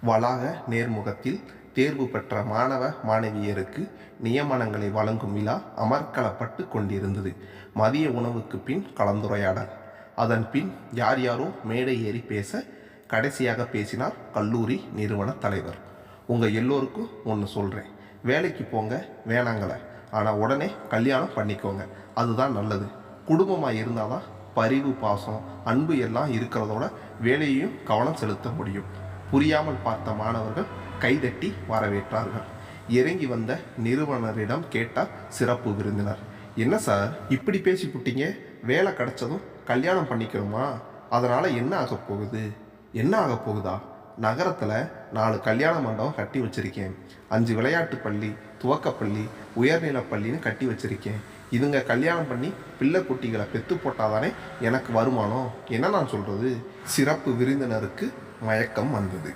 வளாக நேர்முகத்தில் தேர்வு பெற்ற மாணவ மாணவியருக்கு நியமனங்களை வழங்கும் விழா அமர்க்களப்பட்டு கொண்டிருந்தது. மதிய உணவுக்கு பின் கலந்துரையாடல். அதன் பின் யார் யாரோ மேடை ஏறி பேச கடைசியாக பேசினார் கல்லூரி நிறுவன தலைவர். உங்கள் எல்லோருக்கும் ஒன்று சொல்கிறேன், வேலைக்கு போங்க வேணாங்கள, ஆனால் உடனே கல்யாணம் பண்ணிக்கோங்க, அதுதான் நல்லது. குடும்பமாக இருந்தால் தான் பரிவு பாசம் அன்பு எல்லாம் இருக்கிறதோட வேலையையும் கவனம் செலுத்த முடியும். புரியாமல் பார்த்த மாணவர்கள் கைதட்டி வரவேற்றார்கள். இறங்கி வந்த நிறுவனரிடம் கேட்டார் சிறப்பு விருந்தினர், என்ன சார் இப்படி பேசி புட்டீங்க? வேலை கிடைச்சதும் கல்யாணம் பண்ணிக்கணுமா? அதனால் என்ன ஆக போகுது? என்ன ஆக போகுதா? நகரத்தில் 4 கல்யாண மண்டபம் கட்டி வச்சுருக்கேன், 5 விளையாட்டு பள்ளி, துவக்கப்பள்ளி, உயர்நிலைப் பள்ளின்னு கட்டி வச்சுருக்கேன். இதுங்க கல்யாணம் பண்ணி பிள்ளை குட்டிகளை பெற்று போட்டாதானே எனக்கு வருமானம். என்ன நான் சொல்கிறது? சிறப்பு விருந்தினருக்கு மயக்கம் வந்தது.